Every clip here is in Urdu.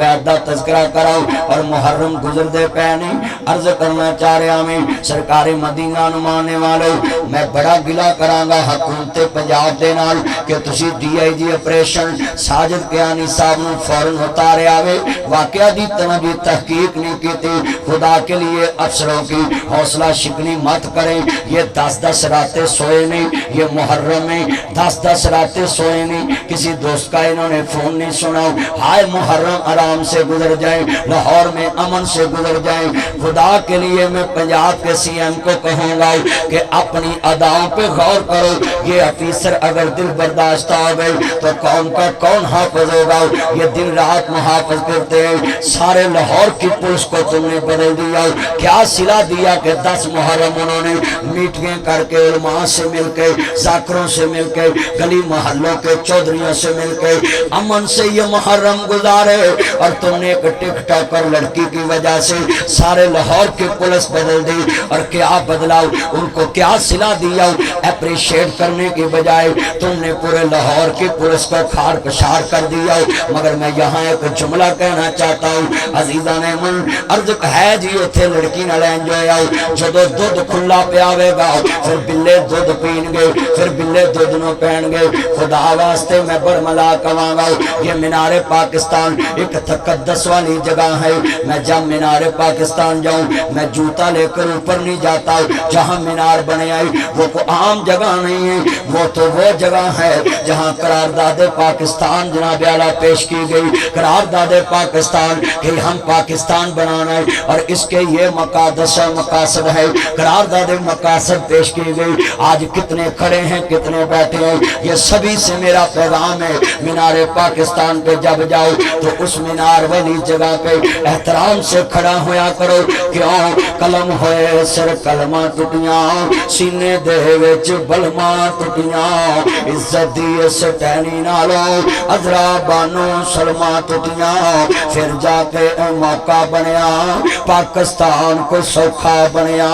بیعت دا تذکرہ کراؤ اور محرم گزر دے پہنے عرض کرنا چاہ رہا میں سرکار مدینہ نمانے والوں میں بڑا گلہ کرانگا حکومت پنجاب دے نال کہ تسی D I G operation Sajid Kiani صاحب نے فوراً اتارے آوے واقعہ دی تنبی تحقیق نہیں کی تھی خدا کے لیے افسروں کی حوصلہ شکنی مت کریں یہ 10 راتیں سوئے نہیں یہ محرم میں 10 راتیں سوئے نہیں کسی دوست کا انہوں نے فون نہیں سنا ہائے محرم آرام سے گزر جائیں لاہور میں امن سے گزر جائیں خدا کے لیے میں پنجاب کے سی ایم کو کہوں گا کہ اپنی اداؤں پہ غور کرو یہ افیسر اگر دل برداشت ہو گئے تو کون کا کون حافظ ہوگا یہ دن رات محافظ کرتے ہیں سارے لاہور کی پولیس کو تم نے بدل دیا کیا صلہ دیا کہ 10 محرم انہوں نے میٹنگیں کر کے علماء سے مل کے ذاکروں سے مل کے گلی محلوں کے چودھریوں سے مل کے امن سے یہ محرم گزارے اور تم نے ایک ٹک ٹاکر لڑکی کی وجہ سے سارے لاہور کی پولیس بدل دی اور کیا بدلاؤ ان کو کیا صلہ دیا اپریشیٹ کرنے کی بجائے تم نے پورے لاہور کی پولیس کو کھار پشار کر دیا مگر میں یہاں ایک جملہ کہنا چاہتا ہوں عزیزان من عرض ہے جی اتھے لڑکی نہ لین جو آؤ جدو دودھ کھلا پیاوے گا پھر بلے دودھ پین گے پھر بلے دودھ نو پہن گے خدا واسطے میں برملا کہاں گا یہ مینار پاکستان ایک تقدس والی جگہ ہے میں جب مینار پاکستان جاؤں میں جوتا لے کر اوپر نہیں جاتا جہاں مینار بنے آئی وہ کو عام جگہ نہیں ہے وہ تو وہ جگہ ہے جہاں قرارداد پاکستان جناب اعلیٰ پیش کی گئی قرارداد پاکستان کہ ہم پاکستان بنانا ہے اور اس کے یہ مقادس مقاصد ہے قرارداد مقاصد پیش کی گئی آج کتنے کھڑے ہیں کتنے بیٹھے ہیں یہ سبھی سے میرا پیغام ہے مینار پاکستان پہ جب جاؤ تو اس مینار والی جگہ پہ احترام سے کھڑا ہویا کرو کیوں قلم ہوئے سر کلمہ ٹوٹیاں سینے دے وچ بلما ٹوٹیاں عزت دی سٹینی نالو ازرا بانو سلما ٹوٹیاں پھر جا کے موقع بنیا پاکستان کو سوکھا بنیا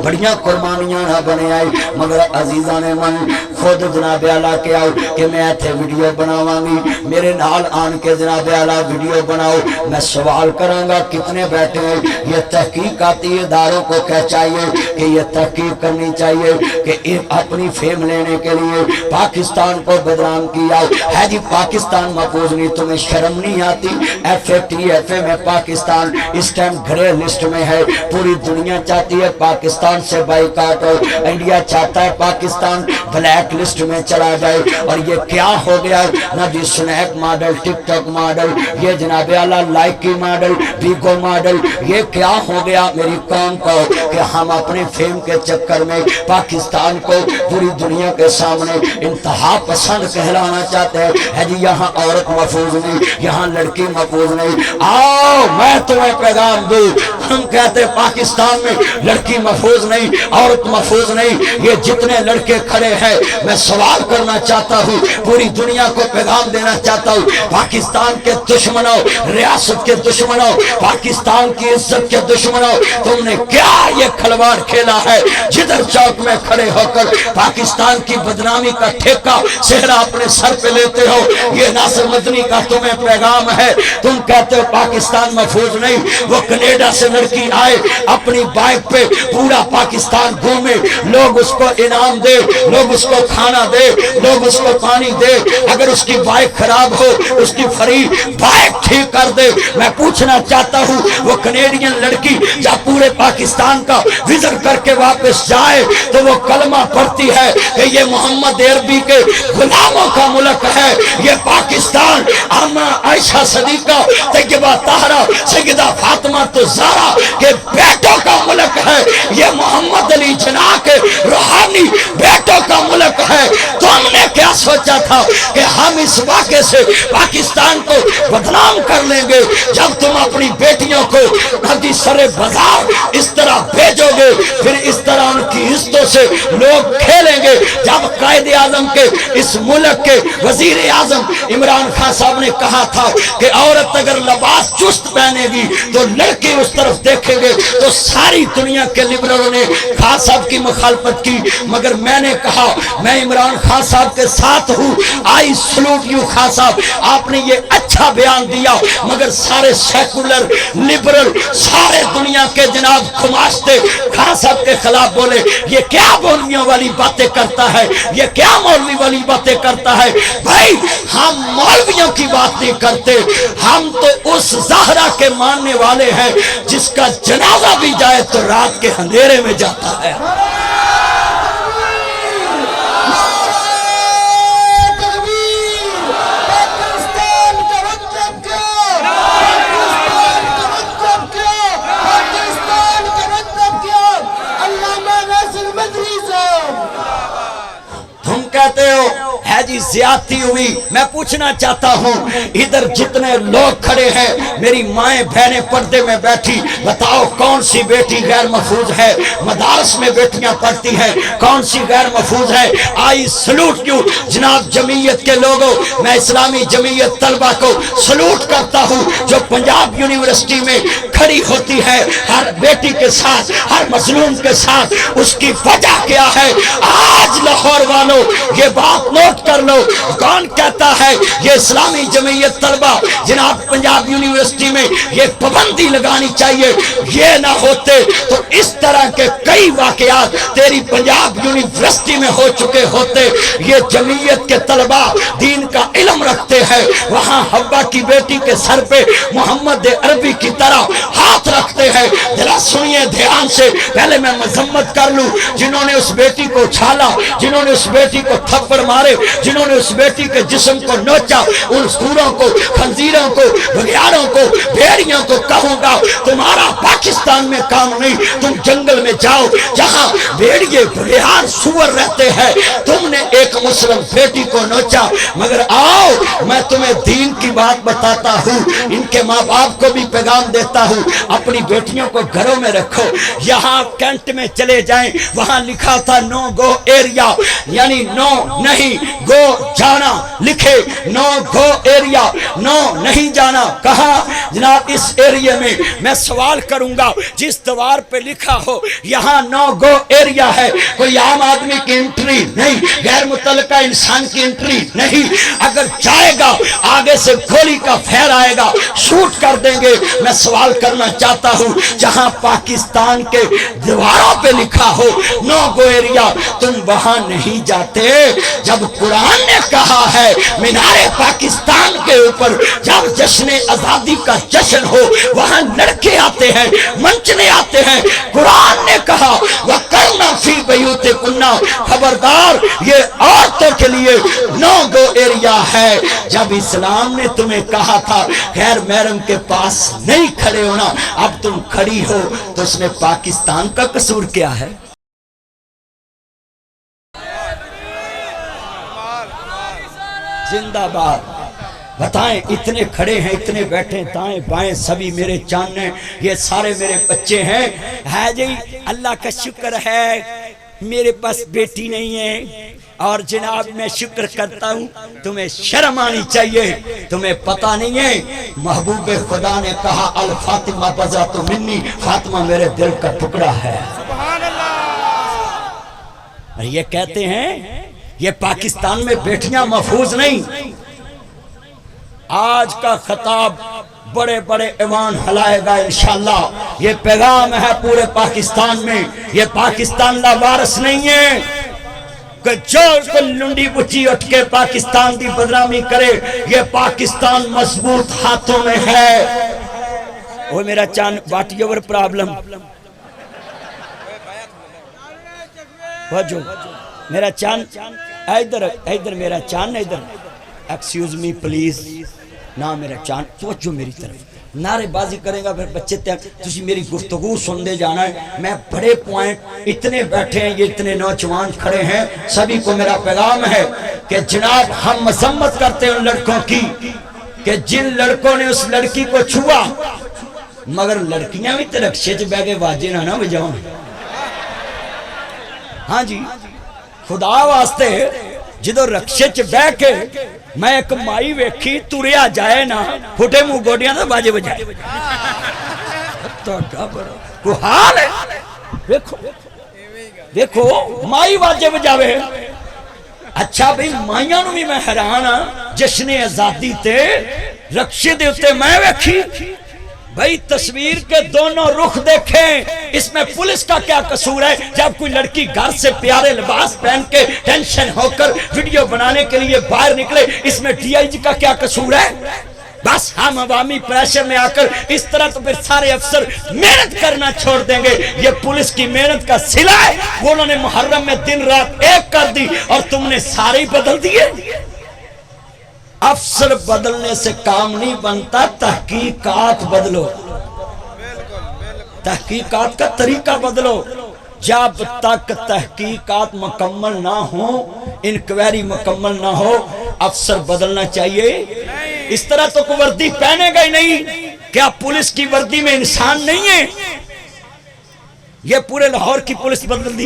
بڑیاں قربانیاں نہ بنے آئی مگر عزیزان من خود جناب اعلیٰ کے آؤ کہ میں ایتھے ویڈیو بناواں گی میرے نال آن کے جناب اعلیٰ ویڈیو بناؤ میں سوال کراں گا کتنے بیٹھے ہیں یہ تحقیقاتی اداروں کو کیا چاہیے کہ یہ تحقیق کرنی چاہیے کہ اپنی فیم لینے کے لیے پاکستان کو بدنام کیا ہے جی پاکستان محفوظ نہیں تمہیں شرم نہیں آتی ایف اے ٹی ایف اے میں پاکستان اس ٹائم گھرے لسٹ میں ہے پوری دنیا چاہتی ہے پاکستان سے بائیکاٹ ہو انڈیا چاہتا ہے پاکستان بلیک لسٹ میں چلا جائے اور یہ کیا ہو گیا نہ جی سنیک ماڈل ٹک ٹاک ماڈل یہ جناب اعلیٰ لائکی ماڈل بیگو ماڈل یہ کیا ہو گیا میری قوم کو کہ ہم اپنے فیم کے چکر میں پاکستان کو پوری دنیا کے سامنے انتہا پسند کہلانا چاہتے ہیں ہے جی یہاں عورت محفوظ نہیں یہاں لڑکی محفوظ نہیں آؤ میں تمہیں پیغام دوں ہم کہتے پاکستان میں لڑکی محفوظ نہیں عورت محفوظ نہیں یہ جتنے لڑکے کھڑے ہیں میں سوال کرنا چاہتا ہوں پوری دنیا کو پیغام دینا چاہتا ہوں پاکستان کے دشمنوں ریاست کے دشمنوں پاکستان کی عزت کے دشمنوں تم نے کیا یہ کھلواڑ کھیلا ہے جدھر چوک میں کھڑے ہو کر پاکستان کی بدنامی کا ٹھیکہ صحرا اپنے سر پہ لیتے ہو یہ ناصر مدنی کا تمہیں پیغام ہے تم کہتے ہو پاکستان محفوظ نہیں وہ کینیڈا سے لڑکی آئے اپنی بائک پہ پورا پاکستان گھومے لوگ اس کو انعام دے لوگ اس کو کھانا دے لوگ اس کو پانی دے اگر اس کی بائک خراب ہو اس کی فری بائک ٹھیک کر دے میں پوچھنا چاہتا ہوں وہ کینیڈین لڑکی جب پورے پاکستان کا وزٹ کر کے واپس جائے تو وہ کلمہ پڑھتی ہے کہ یہ محمد عربی کے غلاموں کا ملک ہے یہ پاکستان اما عائشہ صدیقہ طیبہ طاہرہ سیدہ فاطمہ زہرا کے بیٹوں کا ملک ہے یہ محمد علی جناح کے روحانی بیٹوں کا ملک ہے تم نے کیا سوچا تھا کہ ہم اس واقعے سے پاکستان کو بدنام کر لیں گے جب تم اپنی بیٹیوں کو کبھی سرے بازار اس طرح بھیجو گے پھر اس طرح ان کی عزتوں سے لوگ کھیلیں گے جب قائد اعظم کے اس ملک کے وزیر اعظم عمران خان صاحب نے کہا تھا کہ عورت اگر لباس چست پہنے گی تو لڑکے اس طرف دیکھیں گے تو ساری دنیا کے لبرلوں نے خان صاحب کی مخالفت کی مگر میں نے کہا میں عمران خان صاحب کے ساتھ ہوں آئی سلوٹ یو خان صاحب آپ نے یہ اچھا بیان دیا دیا، مگر سارے سیکولر لبرل سارے دنیا کے جناب خماشتے خان صاحب کے خلاف بولے یہ کیا مولویوں والی باتیں کرتا ہے، یہ کیا مولوی والی باتیں کرتا ہے۔ بھائی ہم مولویوں کی بات نہیں کرتے، ہم تو اس زہرا کے ماننے والے ہیں جس کا جنازہ بھی جائے تو رات کے اندھیرے میں جاتا ہے۔ کہتے ہو ہے جی زیادتی ہوئی، میں پوچھنا چاہتا ہوں ادھر جتنے لوگ کھڑے ہیں، میری مائیں بہنیں پردے میں بیٹھی، بتاؤ کون سی بیٹی غیر محفوظ ہے؟ مدارس میں بیٹیاں پڑھتی ہیں، کون سی غیر محفوظ ہے؟ آئی سلوٹ کیوں جناب جمعیت کے لوگوں، میں اسلامی جمعیت طلبہ کو سلوٹ کرتا ہوں جو پنجاب یونیورسٹی میں کھڑی ہوتی ہے ہر بیٹی کے ساتھ، ہر مظلوم کے ساتھ۔ اس کی وجہ کیا ہے؟ آج لاہور والوں یہ بات نوٹ کر لو، کون کہتا ہے یہ اسلامی جمعیت طلبہ جناب پنجاب یونیورسٹی میں یہ پابندی لگانی چاہیے، یہ نہ ہوتے تو اس طرح کے کئی واقعات تیری پنجاب یونیورسٹی میں ہو چکے ہوتے۔ یہ جمعیت کے طلبہ دین کا علم رکھتے ہیں، وہاں حوا کی بیٹی کے سر پہ محمد عربی کی طرح ہاتھ رکھتے ہیں۔ ذرا سنیے دھیان سے، پہلے میں مذمت کر لوں جنہوں نے اس بیٹی کو چھالا، جنہوں نے اس بیٹی کو تھپڑ مارے، جنہوں نے اس بیٹی کے جسم کو نوچا، ان سوروں کو، خنزیروں کو، بگیاروں کو، بھیڑیوں کو کہوں گا تمہارا پاکستان میں کام نہیں، تم جنگل میں جاؤ جہاں بھیڑیے بگیار سور رہتے ہیں۔ تم نے ایک مسلم بیٹی کو نوچا، مگر آؤ میں تمہیں دین کی بات بتاتا ہوں، ان کے ماں باپ کو بھی پیغام دیتا ہوں، اپنی بیٹیوں کو گھروں میں رکھو۔ یہاں کینٹ میں چلے جائیں، وہاں لکھا تھا نو گو ایریا، یعنی نو نہیں گو جانا، لکھے نو گو ایریا، نو نہیں جانا۔ کہا جناب اس ایریے میں سوال کروں گا جس دیوار پہ لکھا ہو یہاں نو گو ایریا ہے، کوئی عام آدمی کی انٹری نہیں، غیر متعلقہ انسان کی انٹری نہیں، اگر جائے گا آگے سے گولی کا پھیر آئے گا، شوٹ کر دیں گے۔ میں سوال کرنا چاہتا ہوں جہاں پاکستان کے دیواروں پہ لکھا ہو نو گو ایریا، تم وہاں نہیں جاتے؟ جب قرآن نے کہا ہے مینار پاکستان کے اوپر جب جشن آزادی کا جشن ہو وہاں لڑکے آتے ہیں، منچنے آتے ہیں، قرآن نے کہا وَقَرْنَ فِي بُيُوتِكُنَّ، خبردار یہ عورتوں کے لیے نو گو ایریا ہے۔ جب اسلام نے تمہیں کہا تھا غیر محرم کے پاس نہیں کھڑے ہونا، اب تم کھڑی ہو تو اس میں پاکستان کا قصور کیا ہے؟ زندہ باد۔ بتائیں اتنے کھڑے ہیں، اتنے بیٹھے ہیں، دائیں بائیں سبھی میرے چاند ہیں، یہ سارے میرے بچے ہیں۔ ہے جی اللہ کا شکر ہے میرے پاس بیٹی نہیں ہے، اور جناب میں شکر کرتا ہوں، تمہیں شرم آنی چاہیے۔ تمہیں پتہ نہیں ہے محبوب خدا نے کہا الفاطمہ بذات منی، فاطمہ میرے دل کا ٹکڑا ہے۔ اور یہ کہتے ہیں یہ پاکستان میں بیٹیاں محفوظ نہیں۔ آج کا خطاب بڑے بڑے ایوان ہلائے گا انشاءاللہ، یہ پیغام ہے پورے پاکستان میں۔ یہ پاکستان لاوارث نہیں ہے کہ جو لنڈی بچی اٹھ کے پاکستان دی بدنامی کرے، یہ پاکستان مضبوط ہاتھوں میں ہے۔ وہ میرا چاند واٹ یور پرابلم، وجو میرا چاند ادھر میرا چاند ادھر، ایکسکیوز می پلیز، نہ میرا چاند توجہ میری طرف، نعرے بازی کرے گا پھر بچے تھی میری گفتگو سن دے جانا ہے۔ میں بڑے پوائنٹ اتنے بیٹھے ہیں، یہ اتنے نوجوان کھڑے ہیں، سبھی کو میرا پیغام ہے کہ جناب ہم مذمت کرتے ہیں ان لڑکوں کی کہ جن لڑکوں نے اس لڑکی کو چھوا، مگر لڑکیاں بھی تو رکشے چ بہ کے واجے نہ بجاؤ۔ ہاں جی خدا واسطے جدو رکشے چ بہ کے میں ایک مائی ویکھی تریا جائے نا پھٹے منہ گوڈیاں تو باجے بجائے، کو حال ہے دیکھو مائی باجے بجاوے۔ اچھا بھئی مائیاں نو بھی میں حیران ہاں جشن آزادی تے رکشے دے اتے میں ویکھی بھائی تصویر کے دونوں رخ دیکھیں اس میں پولیس کا کیا قصور ہے جب کوئی لڑکی گھر سے پیارے لباس پہن کے ٹینشن ہو کر ویڈیو بنانے کے لیے باہر نکلے اس میں ڈی آئی جی کا کیا قصور ہے بس ہم عوامی پریشر میں آ کر اس طرح تو پھر سارے افسر محنت کرنا چھوڑ دیں گے یہ پولیس کی محنت کا صلہ ہے وہ انہوں نے محرم میں دن رات ایک کر دی اور تم نے سارے بدل دیے افسر بدلنے سے کام نہیں بنتا تحقیقات بدلو تحقیقات کا طریقہ بدلو جب تک تحقیقات مکمل نہ ہو انکوائری مکمل نہ ہو افسر بدلنا چاہیے اس طرح تو کوئی وردی پہنے گا ہی نہیں کیا پولیس کی وردی میں انسان نہیں ہے یہ پورے لاہور کی پولیس بدل دی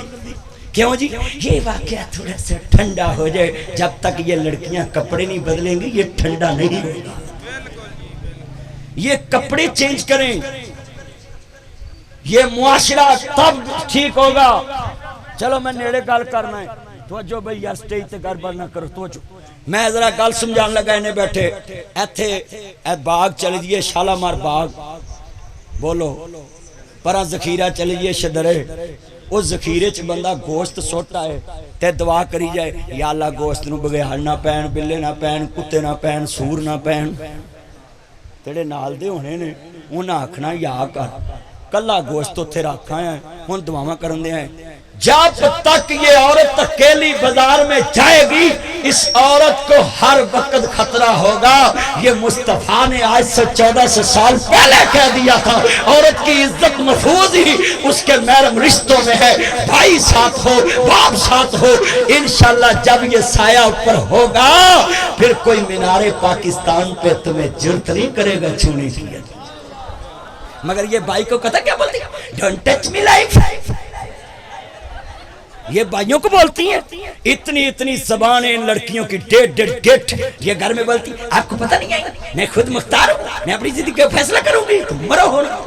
کیوں جی یہ واقعہ تھوڑا سا ٹھنڈا ہو جائے جب تک یہ لڑکیاں کپڑے نہیں بدلیں گی یہ ٹھنڈا نہیں ہوگا یہ کپڑے چینج کریں یہ معاشرہ تب ٹھیک ہوگا چلو میں نیڑے گل کرنا ہے توجہ بھئی یار سٹیج تے گڑبڑ نہ کرو توجہ میں ذرا گل سمجھان لگا انہیں بیٹھے ایتھے باغ چلے جئے شالامار باغ بولو پرا ذخیرہ چلے جئے شدرے اس ذخیرے چ بندہ گوشت سوٹا ہے تے دعا کری جائے یا اللہ گوشت نو بغیار نہ پین بلے نہ پین کتے نہ پین سور نہ پین تیرے نال دے ہونے نے انہاں آکھنا یا کر کلا گوشت تو تھے رکھا ہے ہن دعاواں کرن دے ہیں جب تک یہ عورت اکیلی بازار میں جائے گی اس عورت کو ہر وقت خطرہ ہوگا یہ مصطفیٰ نے آج سے 1400 سال پہلے کہہ دیا تھا عورت کی عزت محفوظ ہی اس کے محرم رشتوں میں ہے بھائی ساتھ ہو باپ ساتھ ہو انشاءاللہ جب یہ سایہ اوپر ہوگا پھر کوئی مینار پاکستان پہ تمہیں جرت نہیں کرے گا چھونے کی مگر یہ بھائی کو کہتا کیا بولتی ڈونٹ ٹچ می لائف یہ بھائیوں کو بولتی ہیں اتنی زبانیں ان لڑکیوں کی ڈیٹ گیٹ یہ گھر میں بولتی آپ کو پتہ نہیں ہے میں خود مختار ہوں میں اپنی زندگی کا فیصلہ کروں گی تم مرو ہونا